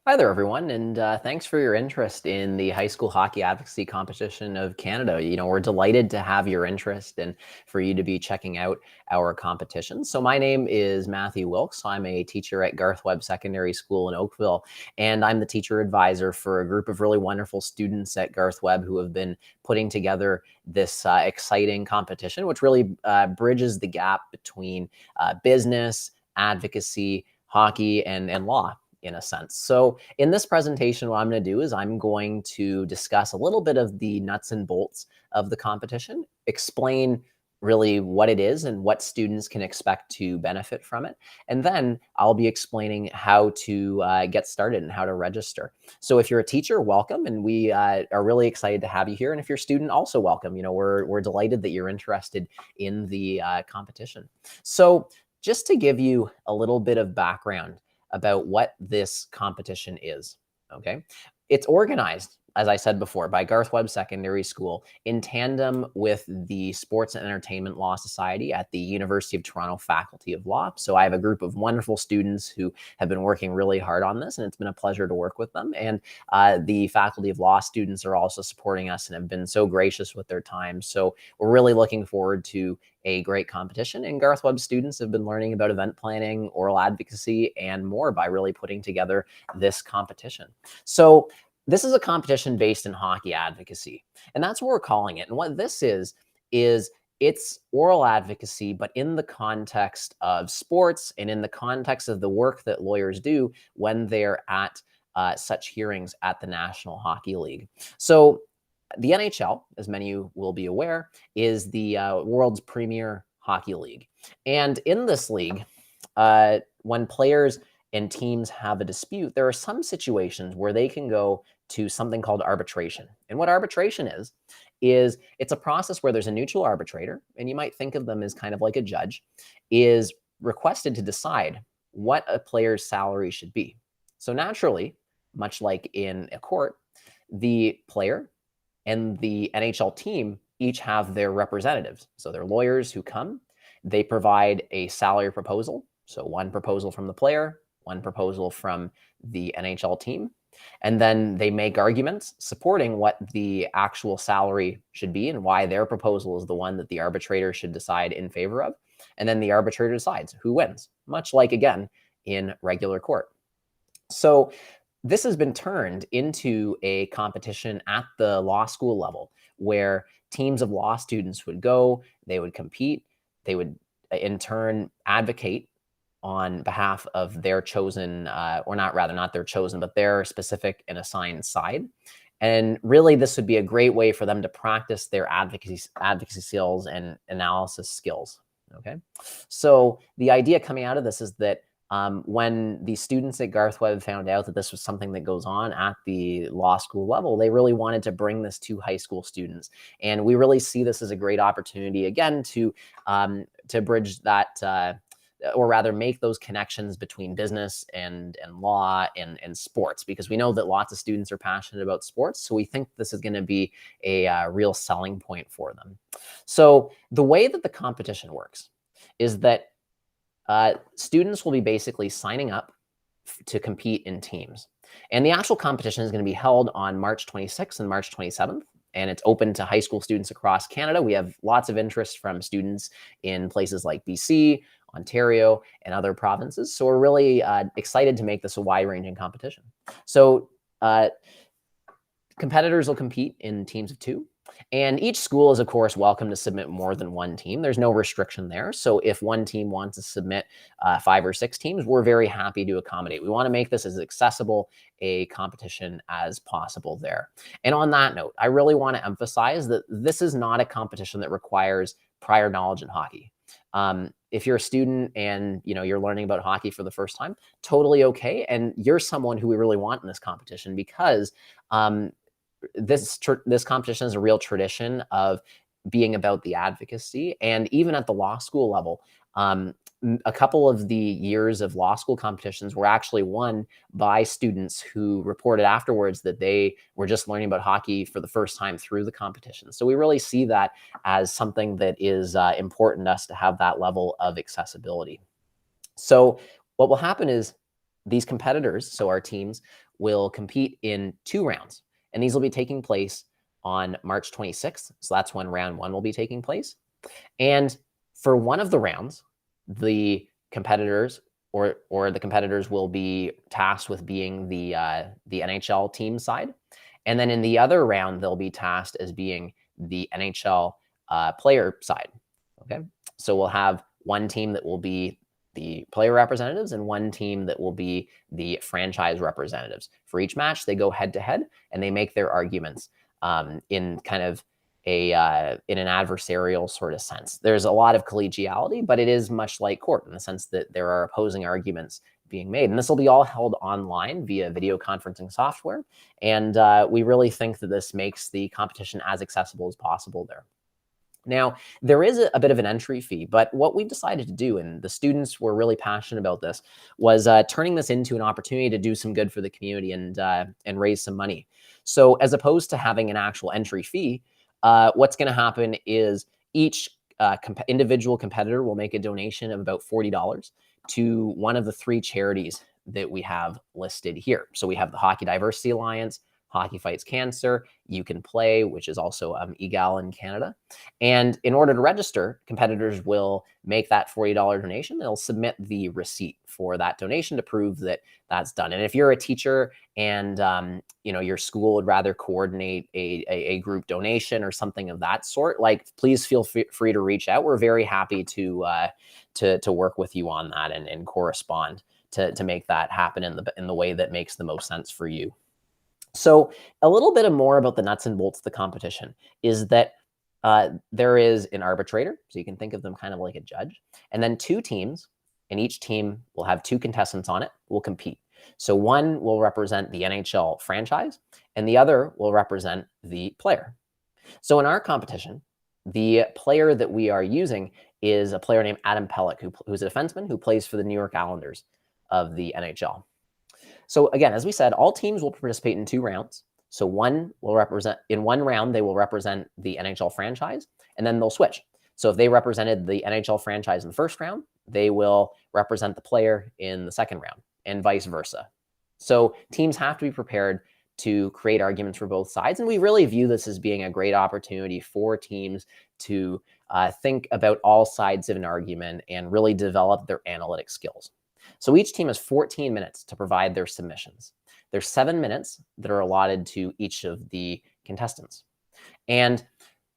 Hi there, everyone, and thanks for your interest in the High School Hockey Advocacy Competition of Canada. We're delighted to have your interest and for you to be checking out our competition. So my name is Matthew Wilkes. I'm a teacher at Garth Webb Secondary School in Oakville, and I'm the teacher advisor for a group of really wonderful students at Garth Webb who have been putting together this exciting competition, which really bridges the gap between business, advocacy, hockey, and law, in a sense. So in this presentation, what I'm going to do is I'm going to discuss a little bit of the nuts and bolts of the competition, explain really what it is and what students can expect to benefit from it. And then I'll be explaining how to get started and how to register. So if you're a teacher, welcome. And we are really excited to have you here. And if you're a student, also welcome. We're delighted that you're interested in the competition. So just to give you a little bit of background about what this competition is, okay? It's organized, as I said before, by Garth Webb Secondary School in tandem with the Sports and Entertainment Law Society at the University of Toronto Faculty of Law. So I have a group of wonderful students who have been working really hard on this, and it's been a pleasure to work with them. And the Faculty of Law students are also supporting us and have been so gracious with their time. So we're really looking forward to a great competition. And Garth Webb students have been learning about event planning, oral advocacy, and more by really putting together this competition. So this is a competition based in hockey advocacy, and that's what we're calling it. And what this is it's oral advocacy, but in the context of sports and in the context of the work that lawyers do when they're at such hearings at the National Hockey League. So the NHL, as many of you will be aware, is the world's premier hockey league. And in this league, when players and teams have a dispute, there are some situations where they can go to something called arbitration. And what arbitration is it's a process where there's a neutral arbitrator, and you might think of them as kind of like a judge, is requested to decide what a player's salary should be. So naturally, much like in a court, the player and the NHL team each have their representatives. So they're lawyers who come, they provide a salary proposal. So one proposal from the player, one proposal from the NHL team, and then they make arguments supporting what the actual salary should be and why their proposal is the one that the arbitrator should decide in favor of. And then the arbitrator decides who wins, much like, again, in regular court. So this has been turned into a competition at the law school level where teams of law students would go, they would compete, they would in turn advocate on behalf of their chosen, or not their chosen, but their specific and assigned side. And really, this would be a great way for them to practice their advocacy skills and analysis skills. Okay, so the idea coming out of this is that when the students at Garth Webb found out that this was something that goes on at the law school level, they really wanted to bring this to high school students. And we really see this as a great opportunity, again, to bridge that, or rather make those connections between business and law and sports, because we know that lots of students are passionate about sports. So we think this is going to be a real selling point for them. So the way that the competition works is that students will be basically signing up to compete in teams. And the actual competition is going to be held on March 26th and March 27th. And it's open to high school students across Canada. We have lots of interest from students in places like BC, Ontario, and other provinces. So we're really excited to make this a wide-ranging competition. So competitors will compete in teams of 2. And each school is, of course, welcome to submit more than one team. There's no restriction there. So if one team wants to submit 5 or 6 teams, we're very happy to accommodate. We want to make this as accessible a competition as possible there. And on that note, I really want to emphasize that this is not a competition that requires prior knowledge in hockey. If you're a student and you're learning about hockey for the first time, totally okay. And you're someone who we really want in this competition, because this competition is a real tradition of being about the advocacy. And even at the law school level, a couple of the years of law school competitions were actually won by students who reported afterwards that they were just learning about hockey for the first time through the competition. So we really see that as something that is important to us to have that level of accessibility. So what will happen is these competitors, so our teams, will compete in 2 rounds. And these will be taking place on March 26th. So that's when round 1 will be taking place. And for one of the rounds, the competitors or the competitors will be tasked with being the NHL team side. And then in the other round, they'll be tasked as being the NHL player side. Okay. So we'll have one team that will be the player representatives and one team that will be the franchise representatives. For each match, they go head to head and they make their arguments in kind of in an adversarial sort of sense. There's a lot of collegiality, but it is much like court in the sense that there are opposing arguments being made. And this will be all held online via video conferencing software. And we really think that this makes the competition as accessible as possible there. Now, there is a bit of an entry fee, but what we decided to do, and the students were really passionate about this, was turning this into an opportunity to do some good for the community and raise some money. So as opposed to having an actual entry fee, what's going to happen is each individual competitor will make a donation of about $40 to one of the 3 charities that we have listed here. So we have the Hockey Diversity Alliance, Hockey Fights Cancer, You Can Play, which is also EGAL in Canada. And in order to register, competitors will make that $40 donation. They'll submit the receipt for that donation to prove that that's done. And if you're a teacher and your school would rather coordinate a group donation or something of that sort, like please feel free to reach out. We're very happy to work with you on that and correspond to make that happen in the way that makes the most sense for you. So a little bit more about the nuts and bolts of the competition is that there is an arbitrator, so you can think of them kind of like a judge, and then 2 teams, and each team will have 2 contestants on it, will compete. So one will represent the NHL franchise, and the other will represent the player. So in our competition, the player that we are using is a player named Adam Pelech, who's a defenseman who plays for the New York Islanders of the NHL. So again, as we said, all teams will participate in 2 rounds. So in one round, they will represent the NHL franchise, and then they'll switch. So if they represented the NHL franchise in the first round, they will represent the player in the second round, and vice versa. So teams have to be prepared to create arguments for both sides. And we really view this as being a great opportunity for teams to think about all sides of an argument and really develop their analytic skills. So each team has 14 minutes to provide their submissions. There's 7 minutes that are allotted to each of the contestants. And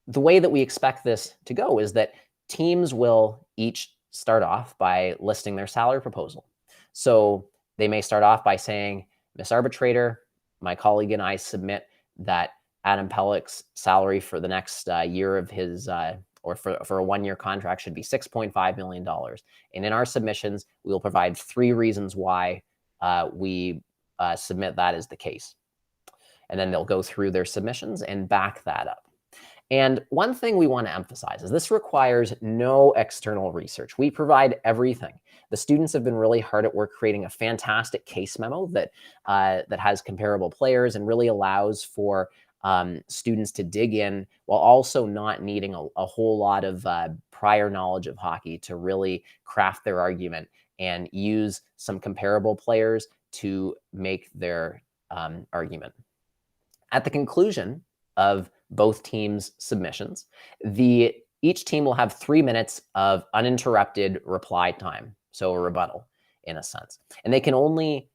the way that we expect this to go is that teams will each start off by listing their salary proposal. So they may start off by saying, Miss Arbitrator, my colleague and I submit that Adam Pelech's salary for the next year of his or for a 1-year contract should be $6.5 million. And in our submissions, we will provide 3 reasons why we submit that as the case. And then they'll go through their submissions and back that up. And one thing we want to emphasize is this requires no external research. We provide everything. The students have been really hard at work creating a fantastic case memo that has comparable players and really allows for students to dig in while also not needing a whole lot of prior knowledge of hockey to really craft their argument and use some comparable players to make their argument. At the conclusion of both teams' submissions, each team will have 3 minutes of uninterrupted reply time, so a rebuttal in a sense. And they can only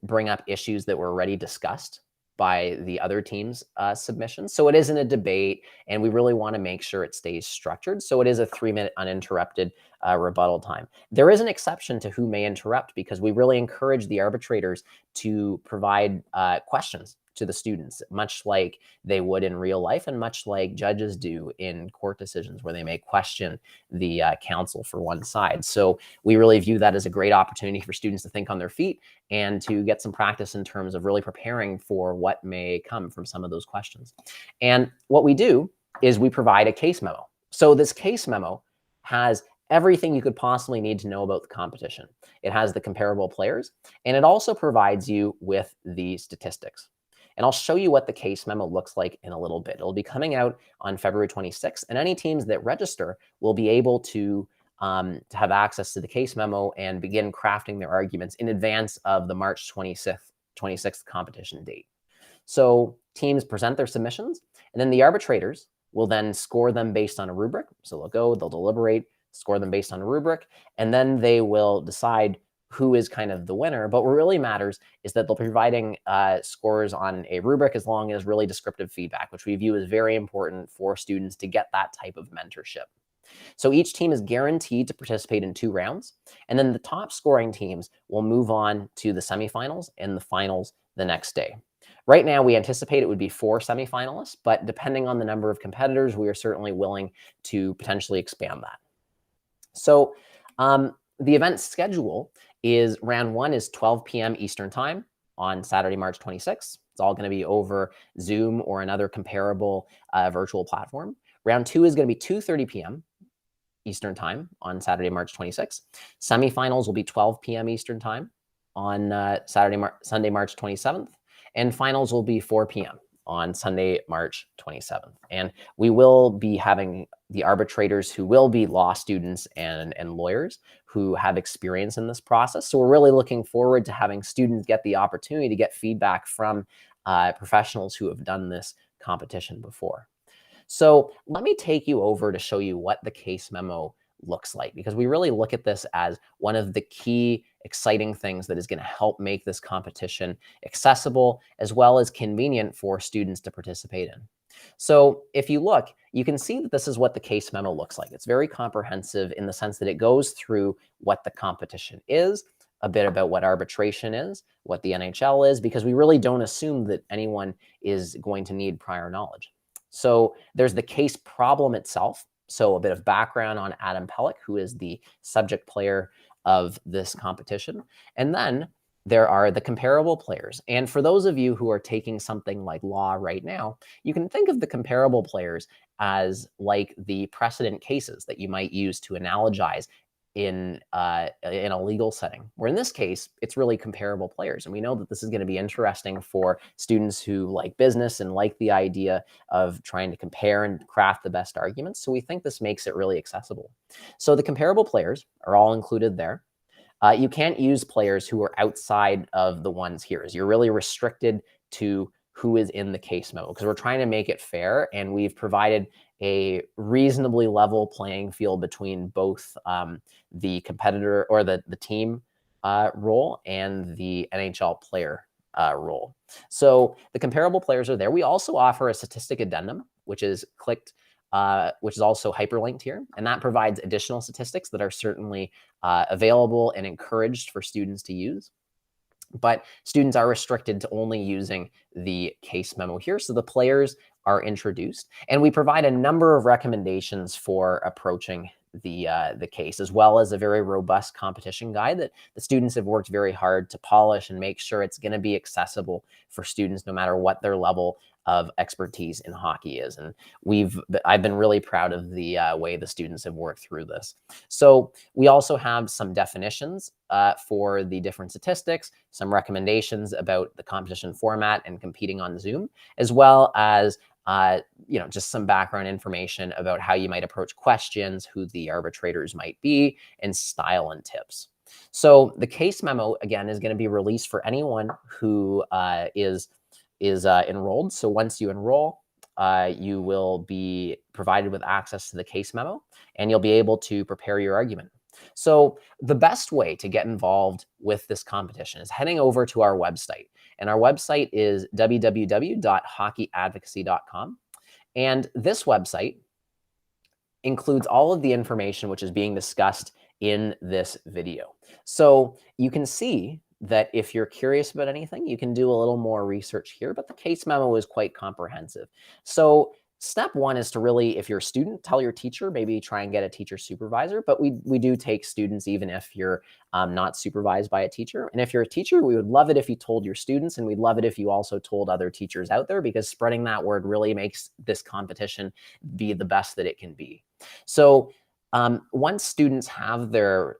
bring up issues that were already discussed by the other team's submissions. So it isn't a debate, and we really want to make sure it stays structured. So it is a 3-minute uninterrupted rebuttal time. There is an exception to who may interrupt because we really encourage the arbitrators to provide questions to the students, much like they would in real life and much like judges do in court decisions where they may question the counsel for one side. So we really view that as a great opportunity for students to think on their feet and to get some practice in terms of really preparing for what may come from some of those questions. And what we do is we provide a case memo. So this case memo has everything you could possibly need to know about the competition. It has the comparable players, and it also provides you with the statistics. And I'll show you what the case memo looks like in a little bit. It'll be coming out on February 26th, and any teams that register will be able to to have access to the case memo and begin crafting their arguments in advance of the March 26th competition date. So teams present their submissions, and then the arbitrators will then score them based on a rubric. So they'll deliberate, score them based on a rubric, and then they will decide who is kind of the winner. But what really matters is that they'll be providing scores on a rubric as long as really descriptive feedback, which we view as very important for students to get that type of mentorship. So each team is guaranteed to participate in 2 rounds, and then the top scoring teams will move on to the semifinals and the finals the next day. Right now, we anticipate it would be 4 semifinalists, but depending on the number of competitors, we are certainly willing to potentially expand that. So the event schedule is round 1 is 12 p.m. Eastern time on Saturday, March 26th. It's all going to be over Zoom or another comparable virtual platform. Round 2 is going to be 2:30 p.m. Eastern time on Saturday, March 26th. Semifinals will be 12 p.m. Eastern time on Sunday, March 27th. And finals will be 4 p.m. on Sunday, March 27th. And we will be having the arbitrators who will be law students and lawyers who have experience in this process. So we're really looking forward to having students get the opportunity to get feedback from professionals who have done this competition before. So let me take you over to show you what the case memo looks like, because we really look at this as one of the key exciting things that is going to help make this competition accessible as well as convenient for students to participate in. So if you look, you can see that this is what the case memo looks like. It's very comprehensive in the sense that it goes through what the competition is, a bit about what arbitration is, what the NHL is, because we really don't assume that anyone is going to need prior knowledge. So there's the case problem itself. So a bit of background on Adam Pellick, who is the subject player of this competition. And then there are the comparable players. And for those of you who are taking something like law right now, you can think of the comparable players as like the precedent cases that you might use to analogize in a legal setting, where in this case, it's really comparable players. And we know that this is going to be interesting for students who like business and like the idea of trying to compare and craft the best arguments. So we think this makes it really accessible. So the comparable players are all included there. You can't use players who are outside of the ones here. You're really restricted to who is in the case memo because we're trying to make it fair, and we've provided a reasonably level playing field between both the competitor or the team role and the NHL player role. So the comparable players are there. We also offer a statistic addendum, which is which is also hyperlinked here, and that provides additional statistics that are certainly available and encouraged for students to use. But students are restricted to only using the case memo here. So the players are introduced, and we provide a number of recommendations for approaching the case, as well as a very robust competition guide that the students have worked very hard to polish and make sure it's going to be accessible for students no matter what their level of expertise in hockey is. And I've been really proud of the way the students have worked through this. So we also have some definitions for the different statistics, some recommendations about the competition format and competing on Zoom, as well as just some background information about how you might approach questions, who the arbitrators might be, and style and tips. So the case memo, again, is going to be released for anyone who is enrolled. So once you enroll, you will be provided with access to the case memo, and you'll be able to prepare your argument. So the best way to get involved with this competition is heading over to our website. And our website is www.hockeyadvocacy.com. And this website includes all of the information which is being discussed in this video. So you can see that if you're curious about anything, you can do a little more research here, but the case memo is quite comprehensive. So step one is to really, if you're a student, tell your teacher, maybe try and get a teacher supervisor, but we do take students even if you're not supervised by a teacher. And if you're a teacher, we would love it if you told your students, and we'd love it if you also told other teachers out there, because spreading that word really makes this competition be the best that it can be. So once students have their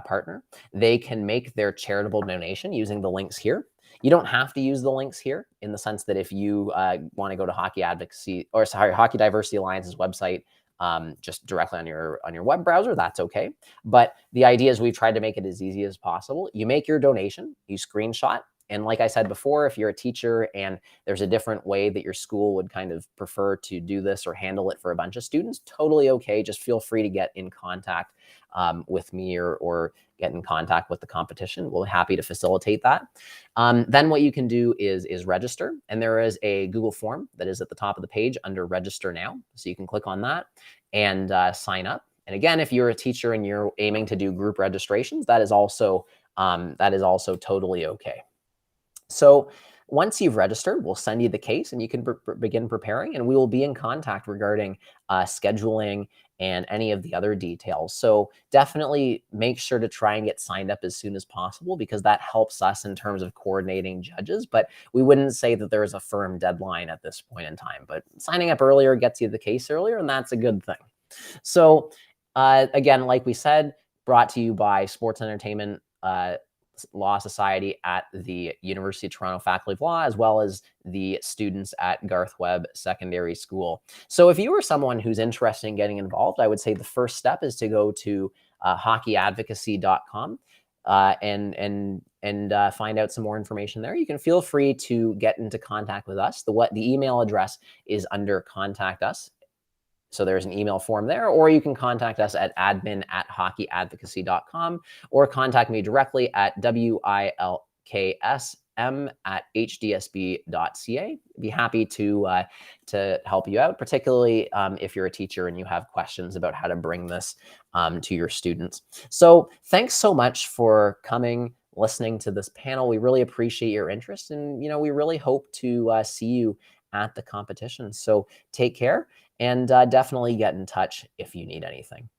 partner, they can make their charitable donation using the links here. You don't have to use the links here, in the sense that if you want to go to Hockey Diversity Alliance's website just directly on your web browser, that's okay. But the idea is we've tried to make it as easy as possible. You make your donation, you screenshot. And like I said before, if you're a teacher and there's a different way that your school would kind of prefer to do this or handle it for a bunch of students, totally okay. Just feel free to get in contact with me or get in contact with the competition. We're happy to facilitate that. Then what you can do is register. And there is a Google form that is at the top of the page under register now. So you can click on that and sign up. And again, if you're a teacher and you're aiming to do group registrations, that is also totally okay. So once you've registered, we'll send you the case and you can begin preparing, and we will be in contact regarding scheduling and any of the other details. So definitely make sure to try and get signed up as soon as possible, because that helps us in terms of coordinating judges. But we wouldn't say that there is a firm deadline at this point in time. But signing up earlier gets you the case earlier, and that's a good thing. So again, like we said, brought to you by Sports Entertainment Law Society at the University of Toronto Faculty of Law, as well as the students at Garth Webb Secondary School. So if you are someone who's interested in getting involved, I would say the first step is to go to hockeyadvocacy.com and find out some more information there. You can feel free to get into contact with us. The email address is under Contact Us. So there's an email form there, or you can contact us at admin@hockeyadvocacy.com, or contact me directly at wilksm@hdsb.ca. Be happy to help you out, particularly if you're a teacher and you have questions about how to bring this to your students. So thanks so much for coming, listening to this panel. We really appreciate your interest, and we really hope to see you at the competition. So take care. And definitely get in touch if you need anything.